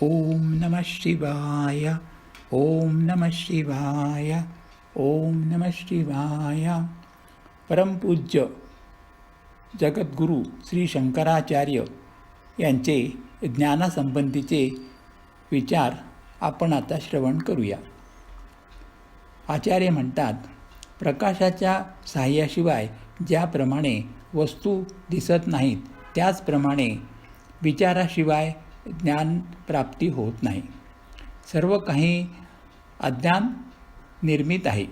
ओम नमः शिवाय. ओम नमः शिवाय. ओम नमः शिवाय. परमपूज्य जगद्गुरू श्री शंकराचार्य यांचे ज्ञानासंबंधीचे विचार आपण आता श्रवण करूया. आचार्य म्हणतात, प्रकाशाच्या साह्याशिवाय ज्याप्रमाणे वस्तू दिसत नाहीत, त्याचप्रमाणे विचाराशिवाय ज्ञानप्राप्ती होत नाही. सर्व काही अज्ञान निर्मित आहे.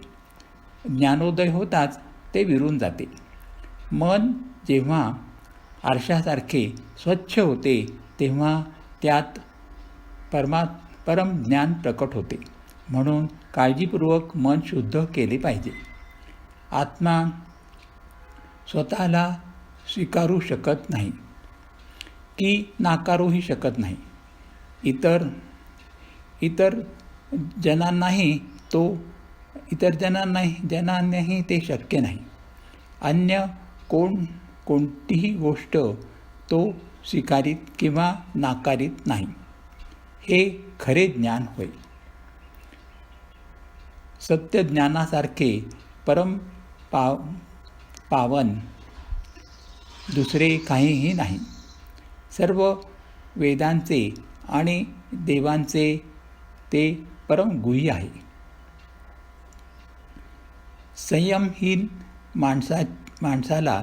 ज्ञानोदय होताच ते विरून जाते. मन जेव्हा आरशासारखे स्वच्छ होते, तेव्हा त्यात परम ज्ञान प्रकट होते. म्हणून काळजीपूर्वक मन शुद्ध केले पाहिजे. आत्मा स्वतःला स्वीकारू शकत नाही की नाकारूही शकत नाही. इतर जनांनाही ते शक्य नाही. अन्य कोणतीही गोष्ट तो स्वीकारित किंवा नाकारित नाही. हे खरे ज्ञान होय. सत्य ज्ञानासारखे परम पावन दुसरे काहीही नाही. सर्व वेदांचे आणि देवांचे ते परम गुह्य आहे. संयमहीन माणसाला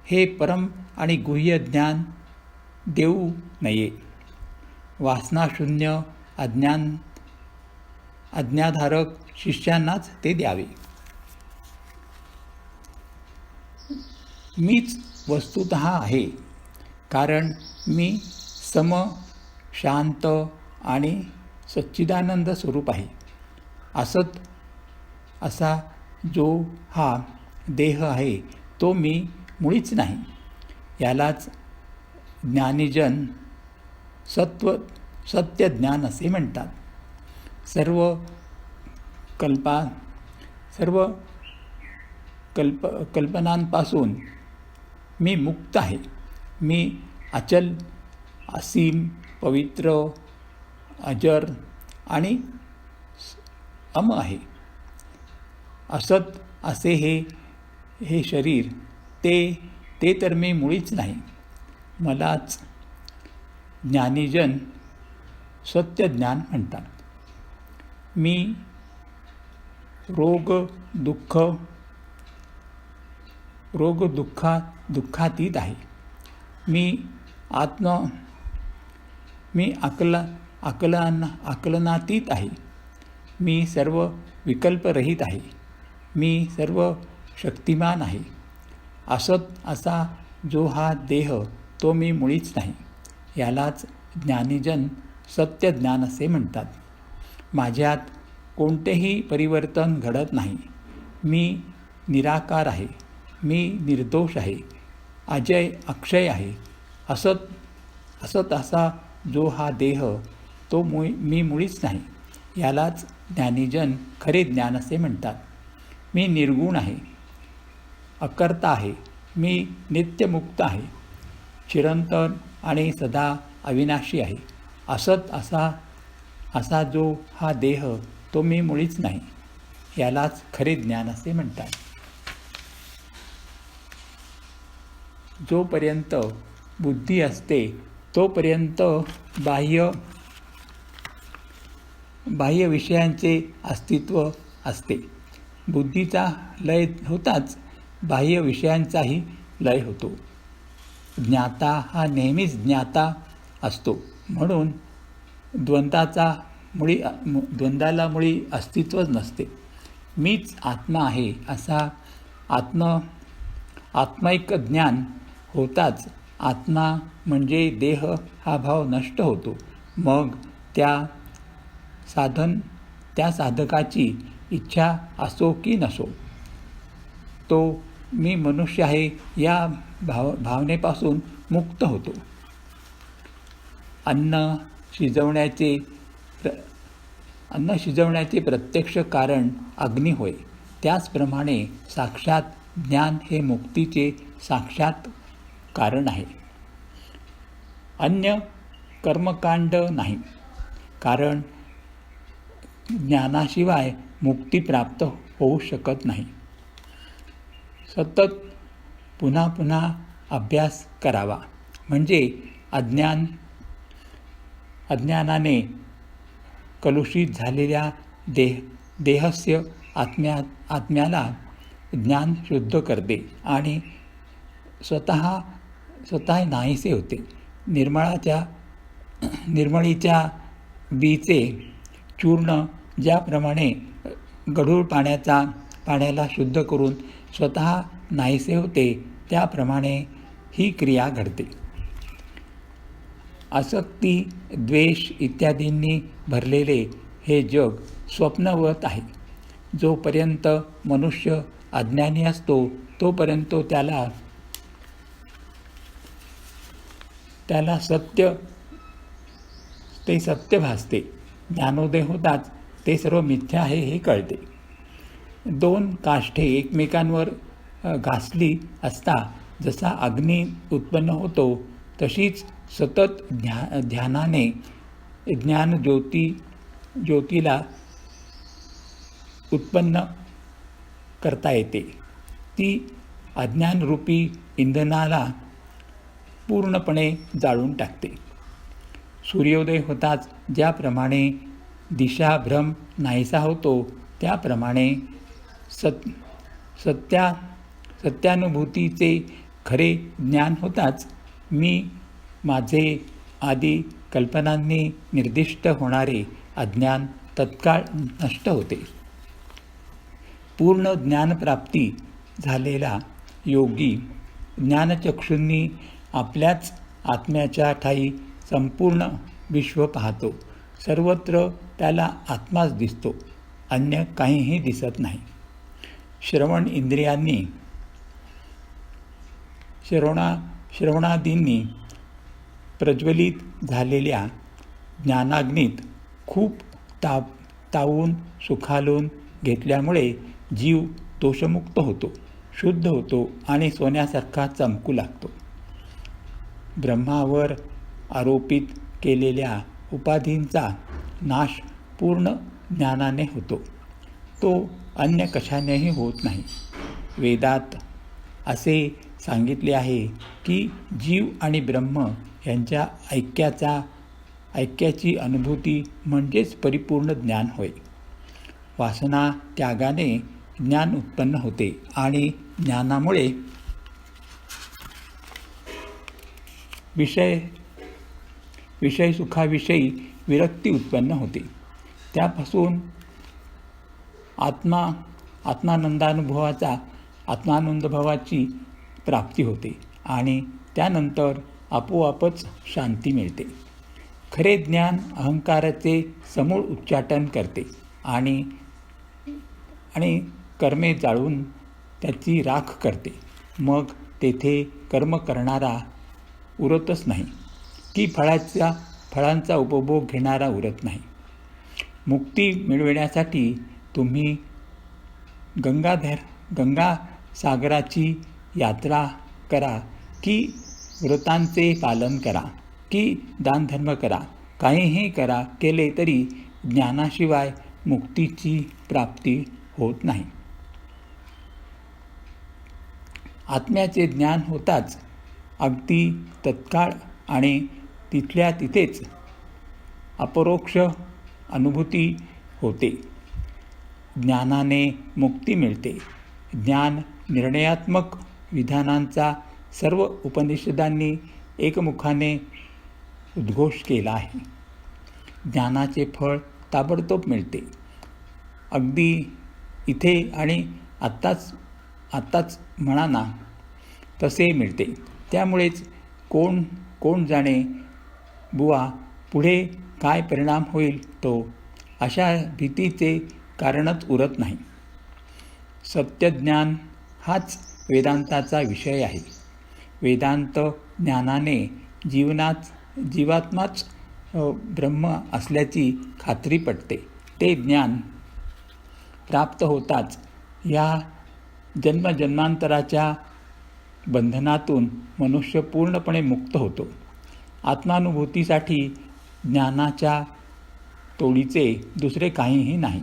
हे परम आणि गुह्य ज्ञान देऊ नये. वासनाशून्य आज्ञाधारक शिष्यांनाच ते द्यावे. मीच वस्तुतः आहे, कारण मी सम, शांत आणि सच्चिदानंद स्वरूप आहे. असा जो हा देह आहे, तो मी मुळीच नाही. यालाच ज्ञानीजन सत्य ज्ञान असे म्हणतात. सर्व कल्पनांपासून मी मुक्त आहे. मी अचल, असीम, पवित्र, अजर आणि अम आहे. असत असे हे शरीर ते तर मी मुळीच नाही. मलाच ज्ञानीजन सत्य ज्ञान म्हणतात. मी दुःखातीत आहे. मी आकलनातीत आहे. मी सर्व विकल्परहित आहे. मी सर्व शक्तिमान आहे. असत असा जो हा देह, तो मी मुळीच नाही. यालाच ज्ञानीजन सत्य ज्ञान असे म्हणतात. माझ्यात कोणतेही परिवर्तन घडत नाही. मी निराकार आहे. मी निर्दोष आहे. अजय, अक्षय आहे. असत असा जो हा देह, तो मी मुळीच नाही. यालाच ज्ञानीजन खरे ज्ञान असे म्हणतात. मी निर्गुण आहे. अकर्ता आहे. मी नित्यमुक्त आहे. चिरंतन आणि सदा अविनाशी आहे. असत असा जो हा देह, तो मी मुळीच नाही. यालाच खरे ज्ञान असे म्हणतात. जोपर्यंत बुद्धी असते, तोपर्यंत बाह्य विषयांचे अस्तित्व असते. बुद्धीचा लय होताच बाह्य विषयांचाही लय होतो. ज्ञाता हा नेहमीच ज्ञाता असतो. म्हणून द्वंद्वाला मुळी अस्तित्वच नसते. मीच आत्मा आहे असा आत्मैक ज्ञान होताच आत्मा म्हणजे देह हा भाव नष्ट होतो. मग त्या साधकाची इच्छा असो की नसो, तो मी मनुष्य आहे या भावनेपासून मुक्त होतो. अन्न शिजवण्याचे प्रत्यक्ष कारण अग्नी होय. त्याचप्रमाणे साक्षात ज्ञान हे मुक्तीचे साक्षात कारण आहे. अन्य कर्मकांड नाही. कारण ज्ञानाशिवाय मुक्ती प्राप्त होऊ शकत नाही. सतत पुन्हा पुन्हा अभ्यास करावा, म्हणजे अज्ञानाने कलुषित झालेल्या देहस्य आत्म्याला ज्ञान शुद्ध करते आणि स्वतः नाहीसे होते. निर्मळीच्या बीचे चूर्ण ज्याप्रमाणे गढूळ पाण्याला शुद्ध करून स्वतः नाहीसे होते, त्याप्रमाणे ही क्रिया घडते. आसक्ती, द्वेष इत्यादींनी भरलेले हे जग स्वप्नवत आहे. जोपर्यंत मनुष्य अज्ञानी असतो तोपर्यंत त्याला सत्य भासते. ज्ञानोदय होताच ते सर्व मिथ्या आहे हे कळते. दोन काष्ठे एकमेकांवर घासली असता जसा अग्नी उत्पन्न होतो, तशीच सतत ध्यानाने ज्योतीला उत्पन्न करता येते. ती अज्ञानरूपी इंधनाला पूर्णपणे जाळून टाकते. सूर्योदय होताच ज्याप्रमाणे दिशाभ्रम नाहीसा होतो, त्याप्रमाणे सत्यानुभूतीचे खरे ज्ञान होताच मी माझे आदी कल्पनांनी निर्दिष्ट होणारे अज्ञान तत्काळ नष्ट होते. पूर्ण ज्ञानप्राप्ती झालेला योगी ज्ञानचक्षूंनी आपल्याच आत्म्याच्या ठायी संपूर्ण विश्व पाहतो. सर्वत्र त्याला आत्माच दिसतो, अन्य काहीही दिसत नाही. श्रवण इंद्रियांनी श्रवणादींनी प्रज्वलित झालेल्या ज्ञानाग्नीत खूप तावून सुखालून घेतल्यामुळे जीव दोषमुक्त होतो, शुद्ध होतो आणि सोन्यासारखा चमकू लागतो. ब्रह्मावर आरोपित केलेल्या उपाधींचा नाश पूर्ण ज्ञानाने होतो. तो अन्य कशानेही होत नाही. वेदात असे सांगितले आहे की जीव आणि ब्रह्म यांच्या ऐक्याची अनुभूती म्हणजेच परिपूर्ण ज्ञान होय. वासना त्यागाने ज्ञान उत्पन्न होते आणि ज्ञानामुळे विषय सुखाविषयी विरक्ती उत्पन्न होते. त्यापासून आत्मानंदभावाची प्राप्ती होते आणि त्यानंतर आपोआपच शांती मिळते. खरे ज्ञान अहंकाराचे समूळ उच्चाटन करते आणि कर्मे जाळून त्याची राख करते. मग तेथे कर्म करणारा उरतच नाही की फळांचा उपभोग घेणारा उरत नाही. मुक्ती मिळविण्यासाठी तुम्ही गंगा सागराची यात्रा करा की व्रतांचे पालन करा की दानधर्म करा, काहीही केले तरी ज्ञानाशिवाय मुक्तीची प्राप्ती होत नाही. आत्म्याचे ज्ञान होताच अगदी तत्काळ आणि तिथल्या तिथेच अपरोक्ष अनुभूती होते. ज्ञानाने मुक्ती मिळते. ज्ञान निर्णयात्मक विधानांचा सर्व उपनिषदांनी एकमुखाने उद्घोष केला आहे. ज्ञानाचे फळ ताबडतोब मिळते. अगदी इथे आणि आत्ताच म्हणा ना तसे मिळते. त्यामुळेच कोण जाणे बुवा पुढे काय परिणाम होईल तो, अशा भीतीचे कारणच उरत नाही. सत्यज्ञान हाच वेदांताचा विषय आहे. वेदांत ज्ञानाने जीवात्माच ब्रह्म असल्याची खात्री पटते. ते ज्ञान प्राप्त होताच या जन्मजन्मांतराच्या बंधनातून मनुष्य पूर्णपणे मुक्त होतो. आत्मानुभूतीसाठी ज्ञानाच्या तोडीचे दुसरे काहीही नाही.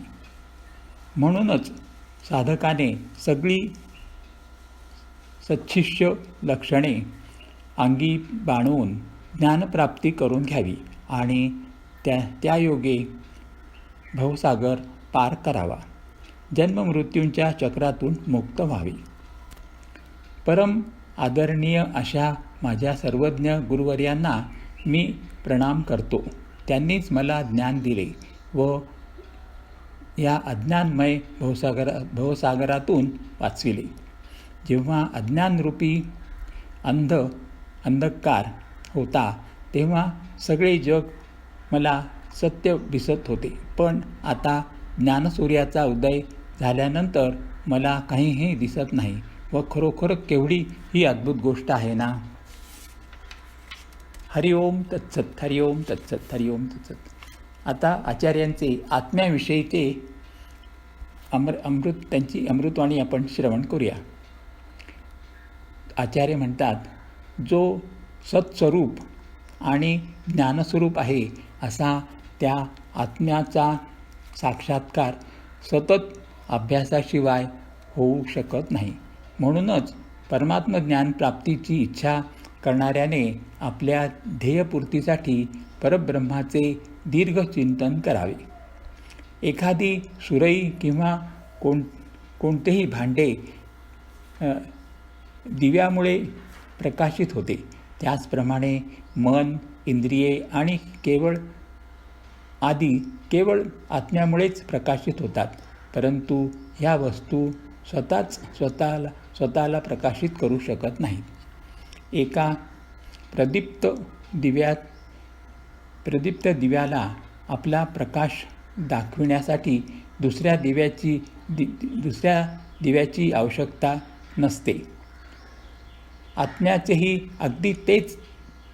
म्हणूनच साधकाने सगळी सच्छिष्य लक्षणे अंगी बाणवून ज्ञानप्राप्ती करून घ्यावी आणि त्या योगे भवसागर पार करावा, जन्ममृत्यूंच्या चक्रातून मुक्त व्हावे. परम आदरणीय अशा माझ्या सर्वज्ञ गुरुवर्यांना मी प्रणाम करतो. त्यांनीच मला ज्ञान दिले व या अज्ञानमय भवसागरातून वाचविले. जेव्हा अज्ञानरूपी अंधकार होता तेव्हा सगळे जग मला सत्य दिसत होते, पण आता ज्ञानसूर्याचा उदय झाल्यानंतर मला काहीही दिसत नाही व खरोखर केवढी ही अद्भुत गोष्ट आहे ना. हरिओम तत्सत, हरिओम तत्सत, हरिओम तत्सत. आता आचार्यांचे आत्म्याविषयीचे त्यांची अमृतवाणी आपण श्रवण करूया. आचार्य म्हणतात, जो सत्स्वरूप आणि ज्ञानस्वरूप आहे असा त्या आत्म्याचा साक्षात्कार सतत अभ्यासाशिवाय होऊ शकत नाही. म्हणूनच परमात्मज्ञान प्राप्तीची इच्छा करणाऱ्याने आपल्या ध्येयपूर्तीसाठी परब्रह्माचे दीर्घ चिंतन करावे. एखादी सुरई किंवा कोणतेही भांडे दिव्यामुळे प्रकाशित होते, त्याचप्रमाणे मन, इंद्रिये आणि केवळ आत्म्यामुळेच प्रकाशित होतात. परंतु ह्या वस्तू स्वतःला प्रकाशित करू शकत नाहीत. एका प्रदीप्त दिव्याला आपला प्रकाश दाखविण्यासाठी दुसऱ्या दिव्याची आवश्यकता नसते. आत्म्याचेही अगदी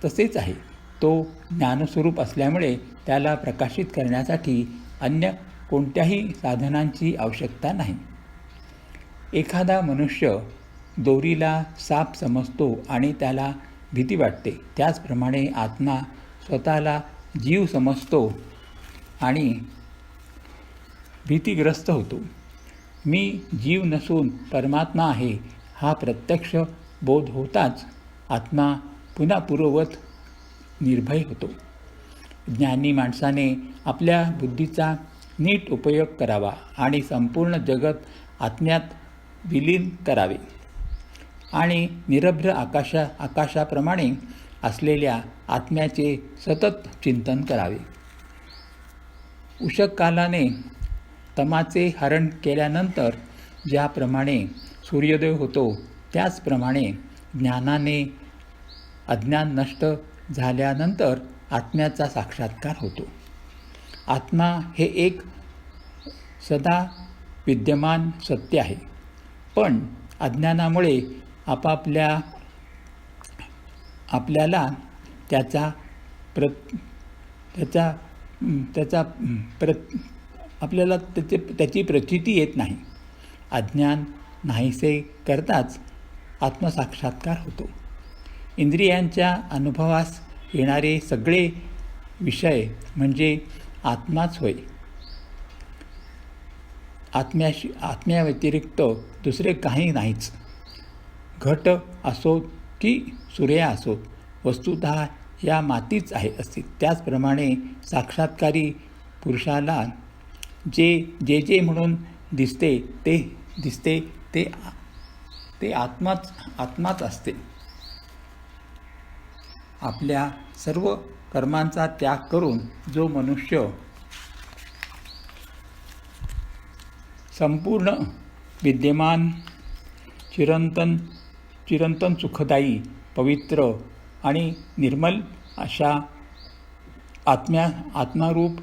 तसेच आहे. तो ज्ञानस्वरूप असल्यामुळे त्याला प्रकाशित करण्यासाठी अन्य कोणत्याही साधनांची आवश्यकता नाही. एखादा मनुष्य दोरीला साप समजतो आणि त्याला भीती वाटते, त्याचप्रमाणे आत्मा स्वतःला जीव समजतो आणि भीतीग्रस्त होतो. मी जीव नसून परमात्मा आहे हा प्रत्यक्ष बोध होताच आत्मा पुन्हा पूर्ववत निर्भय होतो. ज्ञानी माणसाने आपल्या बुद्धीचा नीट उपयोग करावा आणि संपूर्ण जगत आत्म्यात विलीन करावे आणि निरभ्र आकाशाप्रमाणे असलेल्या आत्म्याचे सतत चिंतन करावे. उषःकालाने तमाचे हरण केल्यानंतर ज्याप्रमाणे सूर्योदय होतो, त्याचप्रमाणे ज्ञानाने अज्ञान नष्ट झाल्यानंतर आत्म्याचा साक्षात्कार होतो. आत्मा हे एक सदा विद्यमान सत्य आहे, पण अज्ञानामुळे आपल्याला त्याची प्रचिती येत नाही. अज्ञान नाहीसे करताच आत्मसाक्षात्कार होतो. इंद्रियांच्या अनुभवास येणारे सगळे विषय म्हणजे आत्माच होय. आत्म्याव्यतिरिक्त दुसरे काही नाहीच. घट असो की सूर्य असो, वस्तुतः या मातीच आहे असते. त्याचप्रमाणे साक्षात्कारी पुरुषाला जे म्हणून दिसते ते आत्माच असते. आपल्या सर्व कर्मांचा त्याग करून जो मनुष्य संपूर्ण विद्यमान चिरंतन सुखदायी पवित्र आणि निर्मल अशा आत्मारूप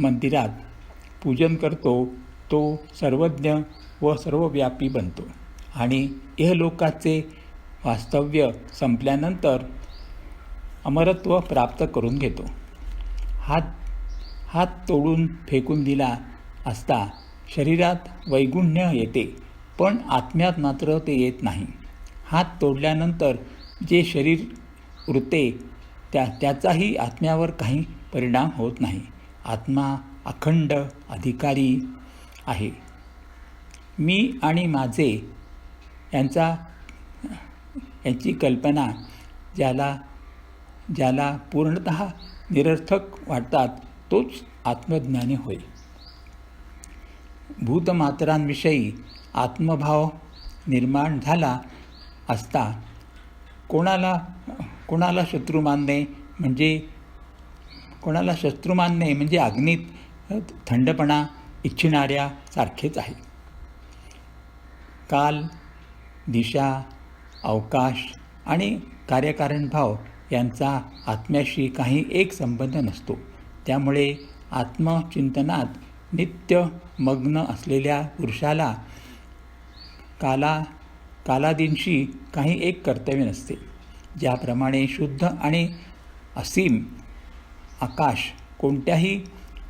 मंदिरात पूजन करतो, तो सर्वज्ञ व सर्वव्यापी बनतो आणि इहलोकाचे वास्तव्य संपल्यानंतर अमरत्व प्राप्त करून घेतो. हात तोडून फेकून दिला असता शरीरात वैगुण्य येते, पण आत्म्यात मात्र ते येत नाही. हात तोडल्यानंतर जे शरीर उरते त्याचाही आत्म्यावर काही परिणाम होत नाही. आत्मा अखंड अधिकारी आहे. मी आणि माझे यांची कल्पना ज्याला पूर्णतः निरर्थक वाटतात तोच आत्मज्ञानी होय. भूतमात्रांविषयी आत्मभाव निर्माण झाला असता कोणाला शत्रू मानणे म्हणजे अग्नीत थंडपणा इच्छिणाऱ्या सारखेच आहे. काल, दिशा, अवकाश आणि कार्यकारण भाव यांचा आत्म्याशी काही एक संबंध नसतो. त्यामुळे आत्मचिंतनात नित्य मग्न असलेल्या पुरुषाला कालादींशी काही एक कर्तव्य नसते. ज्याप्रमाणे शुद्ध आणि असीम आकाश कोणत्याही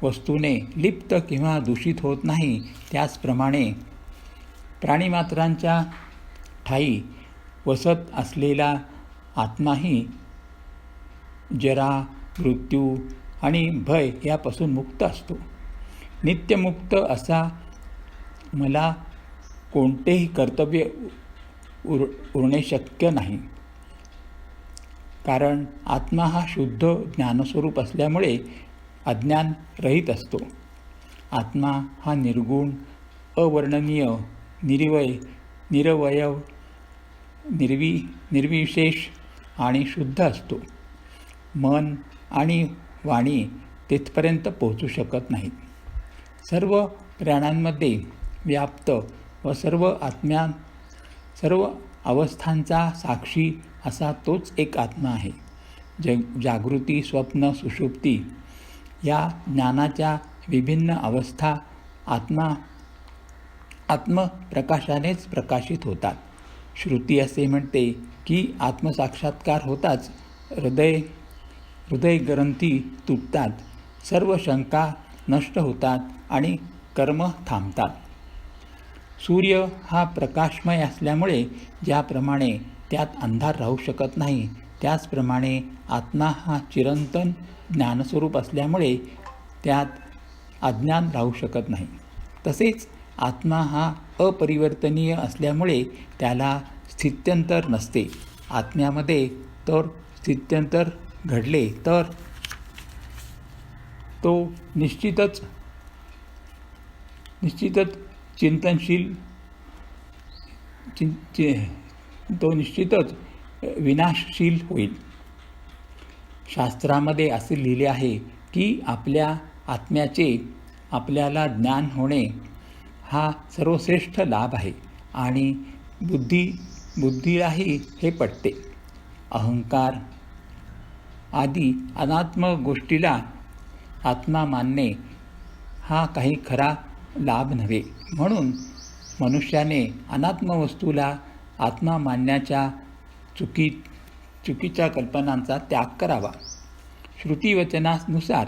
वस्तूने लिप्त किंवा दूषित होत नाही, त्याचप्रमाणे प्राणिमात्रांच्या ठायी वसत असलेला आत्माही जरा, मृत्यू आणि भय यापासून मुक्त असतो. नित्यमुक्त असा मला कोणतेही कर्तव्य उरणे शक्य नाही. कारण आत्मा हा शुद्ध ज्ञानस्वरूप असल्यामुळे अज्ञान रहित असतो. आत्मा हा निर्गुण, अवर्णनीय, निरवयव, निर्विशेष आणि शुद्ध असतो. मन आणि वाणी तिथपर्यंत पोहोचू शकत नाहीत. सर्व प्राण्यांमध्ये व्याप्त व सर्व अवस्थांचा साक्षी असा तोच एक आत्मा आहे. जागृती, स्वप्न, सुषुप्ती या ज्ञानाच्या विभिन्न अवस्था आत्मप्रकाशानेच प्रकाशित होतात. श्रुती असे म्हणते की आत्मसाक्षात्कार होताच हृदयग्रंथी तुटतात, सर्व शंका नष्ट होतात आणि कर्म थांबतात. सूर्य हा प्रकाशमय असल्यामुळे ज्याप्रमाणे त्यात अंधार राहू शकत नाही, त्याचप्रमाणे आत्मा हा चिरंतन ज्ञानस्वरूप असल्यामुळे त्यात अज्ञान राहू शकत नाही. तसेच आत्मा हा अपरिवर्तनीय असल्यामुळे त्याला स्थित्यंतर नसते. आत्म्यामध्ये तर स्थित्यंतर घडले तर तो निश्चितच विनाशशील होईल. शास्त्रामध्ये असे लिहिले आहे की आपल्या आत्म्याचे आपल्याला ज्ञान होणे हा सर्वश्रेष्ठ लाभ आहे आणि बुद्धीलाही हे पटते. अहंकार आदी अनात्म गोष्टीला आत्मा मानणे हा काही खरा लाभ नव्हे. म्हणून मनुष्याने अनात्म वस्तूला आत्मा मानण्याच्या चुकीच्या कल्पनांचा त्याग करावा. श्रुतीवचनानुसार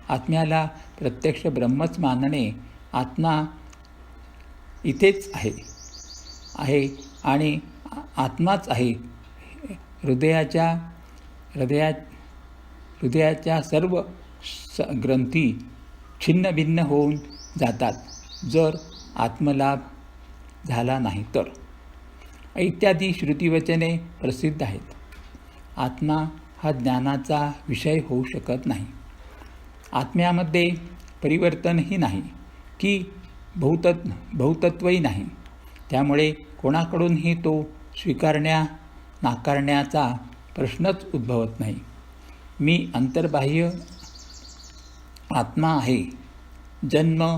आत्म्याला प्रत्यक्ष ब्रह्मच मानणे. आत्मा इथेच आहे आणि आत्माच आहे. हृदयाच्या सर्व ग्रंथी छिन्नभिन्न होऊन जातात जर आत्मलाभ झाला नाही तर, इत्यादी श्रुतिवचने प्रसिद्ध आहेत. आत्मा हा ज्ञानाचा विषय होऊ शकत नाही. आत्म्यामध्ये परिवर्तनही नाही की बहुतत्वही नाही. त्यामुळे कोणाकडूनही तो नाकारण्याचा प्रश्नच उद्भवत नाही. मी अंतर्बाह्य आत्मा आहे. जन्म,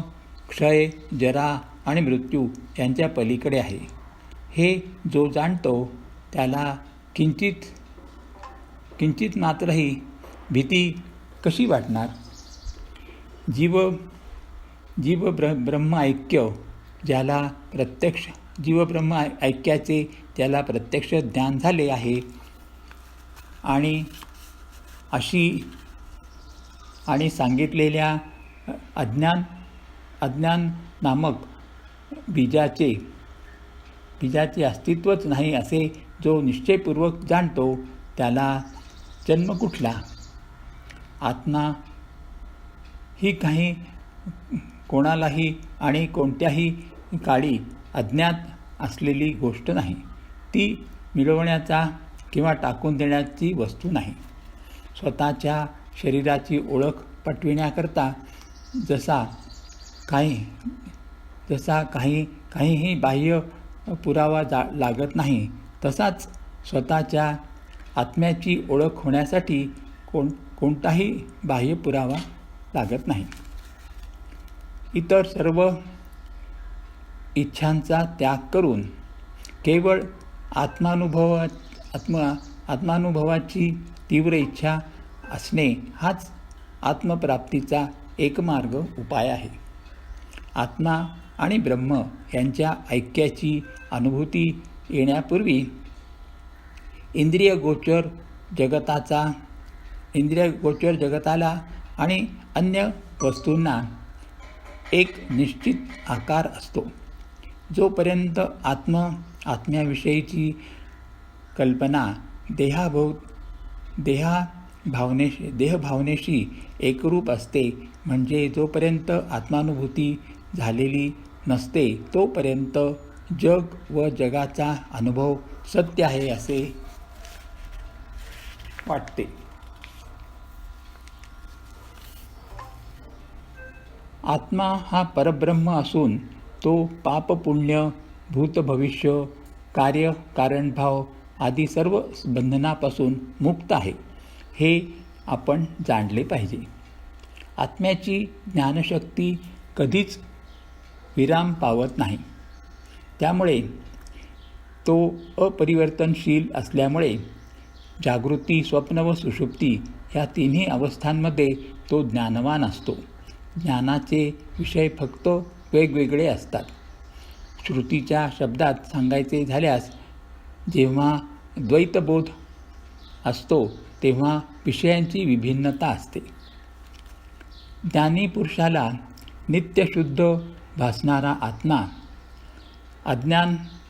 क्षय, जरा आणि मृत्यू यांच्या पलीकडे आहे. हे जो जाणतो त्याला किंचित मात्रही भीती कशी वाटणार? जीवब्रह्म ऐक्याचे त्याला प्रत्यक्ष ज्ञान झाले आहे आणि सांगितलेल्या अज्ञान नामक बीजाचे अस्तित्वच नाही असे जो निश्चयपूर्वक जाणतो त्याला जन्म कुठला? आत्मा ही काही कोणालाही आणि कोणत्याही काळी अज्ञात असलेली गोष्ट नाही. ती मिळवण्याचा किंवा टाकून देण्याची वस्तू नाही. स्वतःच्या शरीराची ओळख पटविण्याकरता जसा काहीही बाह्य पुरावा लागत नाही, तसाच स्वतःच्या आत्म्याची ओळख होण्यासाठी कोणताही बाह्य पुरावा लागत नाही. इतर सर्व इच्छांचा त्याग करून केवळ आत्मानुभवाची तीव्र इच्छा असणे हाच आत्मप्राप्तीचा एकमार्ग उपाय आहे. आत्मा आणि ब्रह्म यांच्या ऐक्याची अनुभूती येण्यापूर्वी इंद्रियगोचर जगताला आणि अन्य वस्तूंना एक निश्चित आकार असतो. जोपर्यंत आत्म्याविषयीची कल्पना देहभावनेशी एकरूप असते, म्हणजे जोपर्यंत आत्मानुभूती झालेली नसते, तोपर्यंत जग व जगाचा अनुभव सत्य आहे असे वाटते. आत्मा हा परब्रह्म असून तो पाप पुण्य, भूत भविष्य, कार्य कारणभाव आदी सर्व बंधनापासून मुक्त आहे, हे आपण जाणले पाहिजे. आत्म्याची ज्ञानशक्ती कधीच विराम पावत नाही. त्यामुळे तो अपरिवर्तनशील असल्यामुळे जागृती, स्वप्न व सुषुप्ती ह्या तिन्ही अवस्थांमध्ये तो ज्ञानवान असतो. ज्ञानाचे विषय फक्त वेगवेगळे असतात. श्रुतीच्या शब्दात सांगायचे झाल्यास, जेव्हा द्वैतबोध असतो तेव्हा विषयांची विभिन्नता असते. ज्ञानी पुरुषाला नित्यशुद्ध भासणारा आत्मा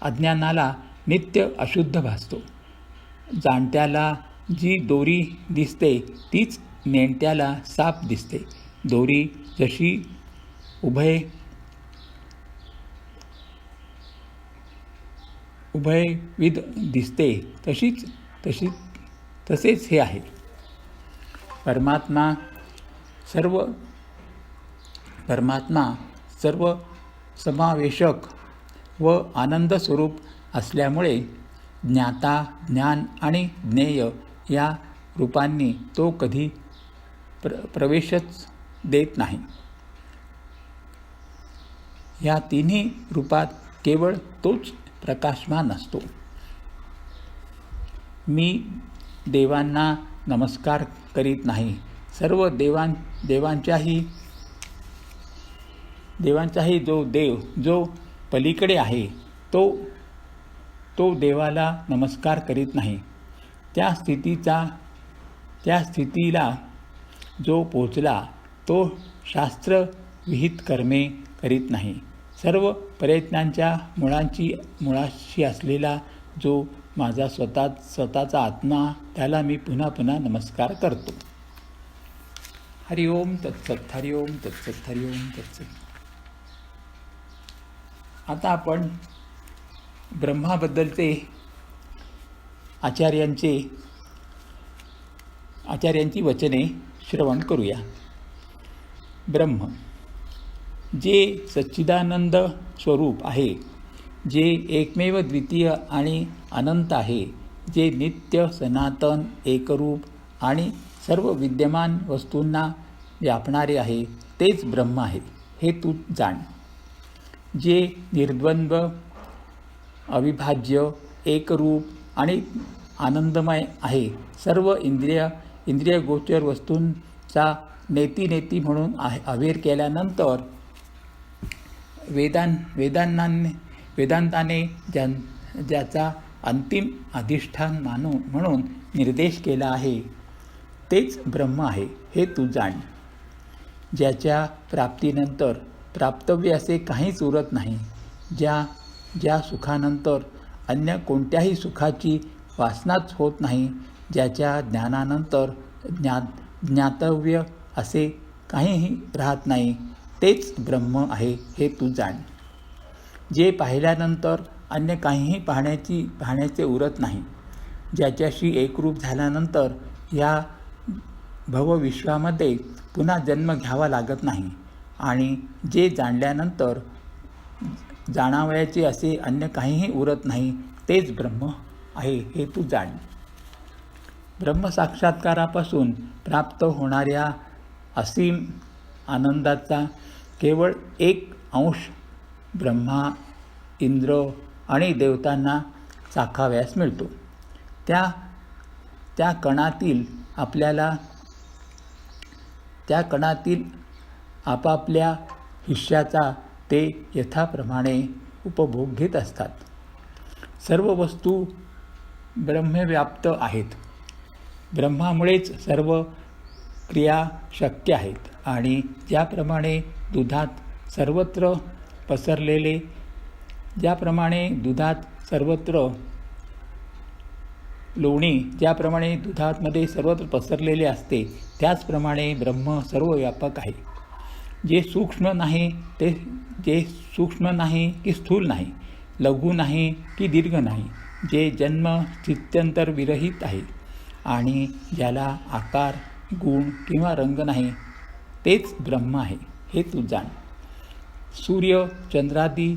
अज्ञानाला नित्य अशुद्ध भासतो. जाणत्याला जी दोरी दिसते तीच नेणत्याला साप दिसते. दोरी जशी उभयविध दिसते तसेच हे आहे. परमात्मा सर्व समावेशक व आनंद स्वरूप असल्यामुळे ज्ञाता, ज्ञान आणि ज्ञेय या रूपांनी तो कधी प्रवेशच देत नाही. या तिन्ही रूपात केवळ तोच प्रकाशमान असतो. मी देवांना नमस्कार करीत नाही. सर्व देवांचाही जो देव जो पलीकडे आहे तो देवाला नमस्कार करीत नाही. त्या स्थितीला जो पोचला तो शास्त्रविहित कर्मे करीत नाही. सर्व प्रयत्नांच्या मुळाशी असलेला जो माझा स्वतःचा आत्मा, त्याला मी पुन्हा पुन्हा नमस्कार करतो. हरि ओम तत्सत. हरि ओम तत्सत. हरि ओम तत्सत. आता आपण ब्रह्माबद्दलचे आचार्यांची वचने श्रवण करूया. ब्रह्म जे सच्चिदानंद स्वरूप आहे, जे एकमेव द्वितीय आणि अनंत आहे, जे नित्य सनातन एकरूप आणि सर्व विद्यमान वस्तूंना व्यापणारे आहे, तेच ब्रह्म आहे, हे तू जाण. जे निर्द्वंद्व, अविभाज्य, एकरूप आणि आनंदमय आहे, सर्व इंद्रियगोचर वस्तूंचा नेती म्हणून अवेर केल्यानंतर वेदांताने ज्याचा अंतिम अधिष्ठान म्हणून निर्देश केला आहे, तेच ब्रह्म आहे, हे तू जाण. ज्याच्या प्राप्तीनंतर प्राप्तव्य असे काहीच उरत नाही, ज्या सुखानंतर अन्य कोणत्याही सुखाची वासनाच होत नाही, ज्याच्या ज्ञानानंतर ज्ञातव्य असे काहीही राहत नाही, तेच ब्रह्म आहे हे तू जाण. जे पाहिल्यानंतर अन्य काहीही पाहण्याचे उरत नाही, ज्याच्याशी एकरूप झाल्यानंतर या भवविश्वामध्ये पुन्हा जन्म घ्यावा लागत नाही, आणि जे जाणल्यानंतर जाणावयाचे असे अन्य काहीही उरत नाही, तेच ब्रह्म आहे हे तू जाण. ब्रह्मसाक्षात्कारापासून प्राप्त होणाऱ्या असीम आनंदाचा केवळ एक अंश ब्रह्मा, इंद्र आणि देवतांना चाखाव्यास मिळतो. त्या कणातील आपापल्या हिश्श्याचा ते यथाप्रमाणे उपभोग घेत असतात. सर्व वस्तू ब्रह्मव्याप्त आहेत. ब्रह्मामुळेच सर्व क्रिया शक्य आहेत, आणि ज्याप्रमाणे दुधात सर्वत्र लोणी ज्याप्रमाणे दुधामध्ये सर्वत्र पसरलेले असते, त्याचप्रमाणे ब्रह्म सर्वव्यापक आहे. जे सूक्ष्म नाही की स्थूल नाही, लघु नाही की दीर्घ नाही, जे जन्म स्थित्यंतर विरहित आहे, आणि ज्याला आकार, गुण किंवा रंग नाही, तेच ब्रह्म आहे हे तू जाण. सूर्य, चंद्रादी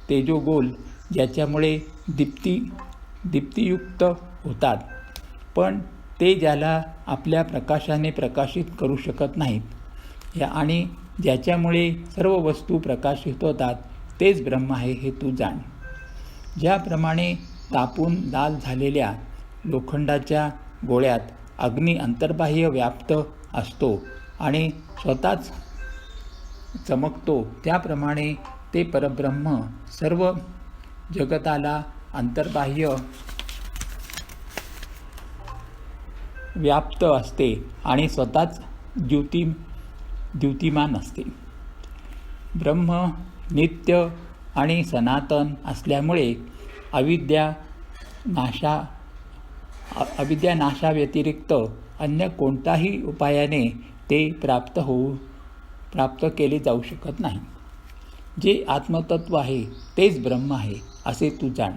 तेजोगोल ज्याच्यामुळे दीप्तियुक्त होतात, पण ते ज्याला आपल्या प्रकाशाने प्रकाशित करू शकत नाहीत, आणि ज्याच्यामुळे सर्व वस्तू प्रकाशित होतात, तेच ब्रह्म आहे हे तू जाण. ज्याप्रमाणे तापून लाल झालेल्या लोखंडाच्या गोळ्यात अग्नी अंतर्बाह्य व्याप्त असतो आणि स्वतःच चमकतो, त्याप्रमाणे ते परब्रह्म सर्व जगताला अंतर्बाह्य व्याप्त असते आणि स्वतःच द्युतिमान असते. ब्रह्म नित्य आणि सनातन असल्यामुळे अविद्या नाशाव्यतिरिक्त अन्य कोणताही उपायाने ते प्राप्त केले जाऊ शकत नाही. जे आत्मतत्व आहे तेच ब्रह्म आहे असे तू जाण.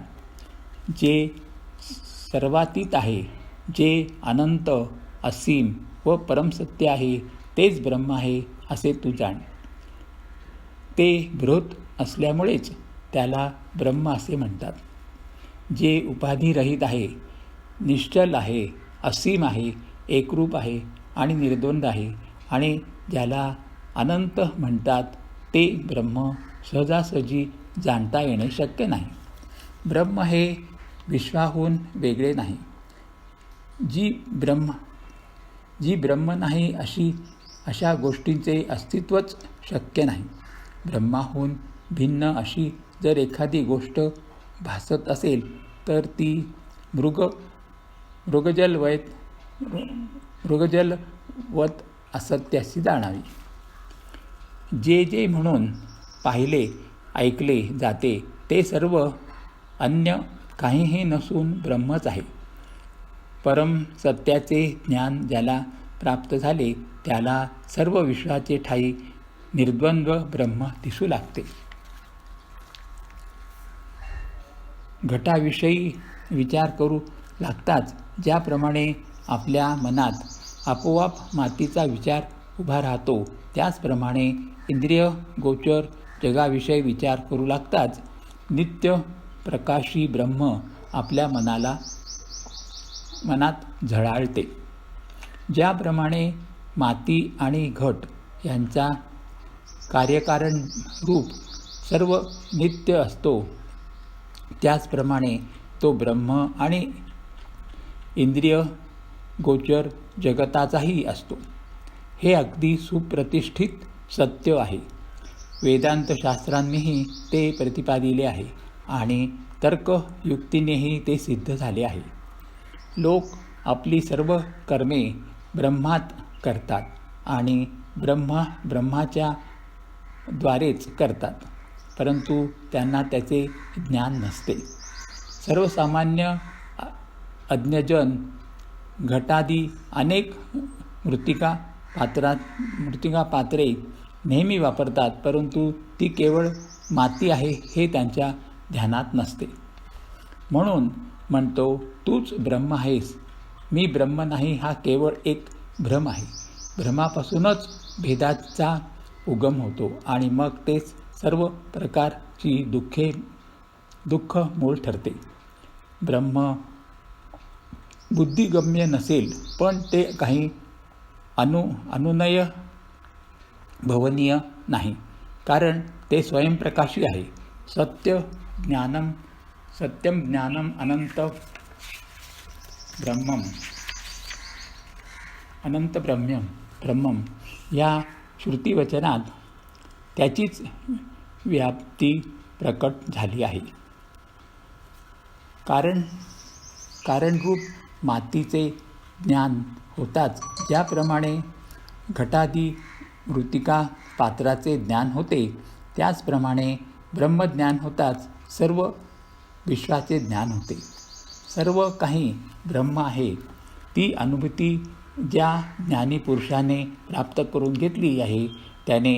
जे सर्वातीत आहे, जे अनंत, असीम व परमसत्य आहे, तेच ब्रह्म आहे असे तू जाण. ते बृहत असल्यामुळेच त्याला ब्रह्म असे म्हणतात. जे उपाधिरहित आहे, निश्चल आहे, असीम आहे, एकरूप आहे आणि निर्द्वंद आहे, आणि ज्याला अनंत म्हणतात, ते ब्रह्म सहजासहजी जाणता येणे शक्य नाही. ब्रह्म हे विश्वाहून वेगळे नाही. जी ब्रह्म नाही अशा गोष्टींचे अस्तित्वच शक्य नाही. ब्रह्माहून भिन्न अशी जर एखादी गोष्ट भासत असेल, तर ती मृगजलवत असत्याशी जाणावी. जे म्हणून पाहिले ऐकले जाते, ते सर्व अन्य काहीही नसून ब्रह्मच आहे. परम सत्याचे ज्ञान ज्याला प्राप्त झाले, त्याला सर्व विश्वाचे ठायी निर्द्वंद्व ब्रह्म दिसू लागते. घटाविषयी विचार करू लागताच ज्याप्रमाणे आपल्या मनात आपोआप मातीचा विचार उभा राहतो, त्याचप्रमाणे इंद्रिय गोचर जगाविषयी विचार करू लागताच नित्य प्रकाशी ब्रह्म आपल्या मनात झळाळते. ज्याप्रमाणे माती आणि घट यांचा कार्यकारण रूप सर्व नित्य असतो, त्याचप्रमाणे तो ब्रह्म आणि इंद्रिय गोचर जगताचाही असतो. हे अगदी सुप्रतिष्ठित सत्य आहे. वेदांतशास्त्रांनीही ते प्रतिपादिले आहे आणि तर्कयुक्तीनेही ते सिद्ध झाले आहे. लोक आपली सर्व कर्मे ब्रह्मात करतात आणि ब्रह्माच्या द्वारेच करतात, परंतु त्यांना त्याचे ज्ञान नसते. सर्वसामान्य अज्ञजन घटादी अनेक मृत्तिका पात्रे नेहमी वापरतात, परंतु ती केवळ माती आहे हे त्यांच्या ध्यानात नसते. म्हणून म्हणतो, तूच ब्रह्म आहेस, मी ब्रह्म नाही हा केवळ एक भ्रम आहे. भ्रमापासूनच भेदाचा उगम होतो आणि मग तेच सर्व प्रकारची दुःख मूळ ठरते. ब्रह्म बुद्धिगम्य नसेल, पण ते काही अनुनय भवनीय नाही, कारण ते स्वयंप्रकाशी आहे. सत्यम ज्ञानम अनंत ब्रह्मम या श्रुतिवचनात त्याचीच व्याप्ती प्रकट झाली आहे. कारणरूप मातीचे ज्ञान होताच ज्याप्रमाणे घटादी मृत्तिका पात्राचे ज्ञान होते, त्याचप्रमाणे ब्रह्मज्ञान होताच सर्व विश्वाचे ज्ञान होते. सर्व काही ब्रह्म आहे. ती अनुभूती ज्या ज्ञानी पुरुषाने प्राप्त करून घेतली आहे, त्याने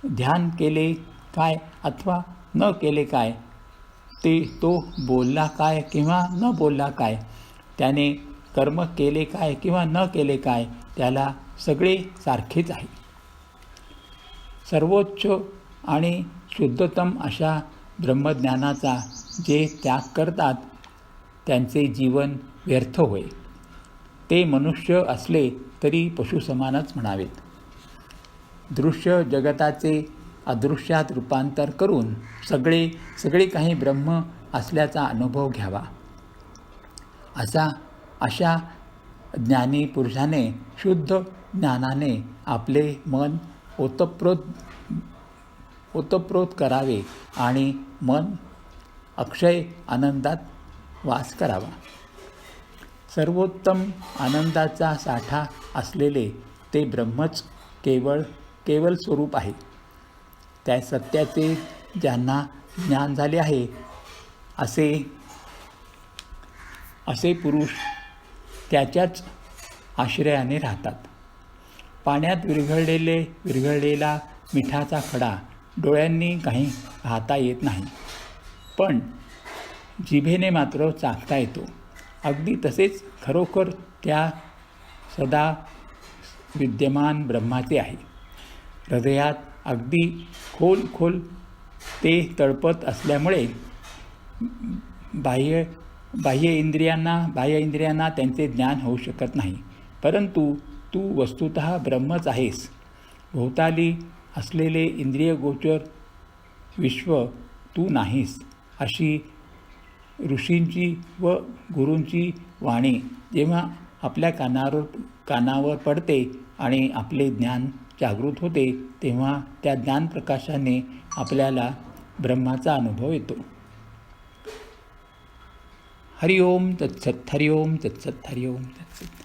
ध्यान केले काय अथवा न केले काय, तो बोलला काय किंवा न बोलला काय, त्याने कर्म केले काय किंवा न केले काय, त्याला सगळे सारखेच आहे. सर्वोच्च आणि शुद्धतम अशा ब्रह्मज्ञानाचा जे त्याग करतात, त्यांचे जीवन व्यर्थ होय. ते मनुष्य असले तरी पशुसमानच म्हणावेत. दृश्य जगताचे अदृश्यात रूपांतर करून सगळे काही ब्रह्म असल्याचा अनुभव घ्यावा. अशा ज्ञानी पुरुषाने शुद्ध ज्ञानाने आपले मन ओतप्रोत करावे आणि मन अक्षय आनंदात वास करावा. सर्वोत्तम आनंदाचा साठा असलेले ते ब्रह्मच केवळ स्वरूप आहे. त्या सत्याचे ज्यांना ज्ञान झाले आहे, असे पुरुष त्याच्याच आश्रयाने राहतात. पाण्यात विरघळलेला मिठाचा खडा डोळ्यांनी काही पाहता येत नाही, पण जिभेने मात्र चाखता येतो. अगदी तसेच खरोखर त्या सदा विद्यमान ब्रह्माचे आहे. हृदयात अगदी खोल ते तळपत असल्यामुळे बाह्य इंद्रियांना त्यांचे ज्ञान होऊ शकत नाही. परंतु तू वस्तुतः ब्रह्मच आहेस. भोवताली असलेले इंद्रियगोचर विश्व तू नाहीस, अशी ऋषींची व गुरूंची वाणी जेव्हा आपल्या कानावर पडते आणि आपले ज्ञान जागृत होते, तेव्हा त्या ज्ञानप्रकाशाने आपल्याला ब्रह्माचा अनुभव येतो. हरि ओम तत्सत. हरि ओम तत्सत. हरि ओम तत्सत.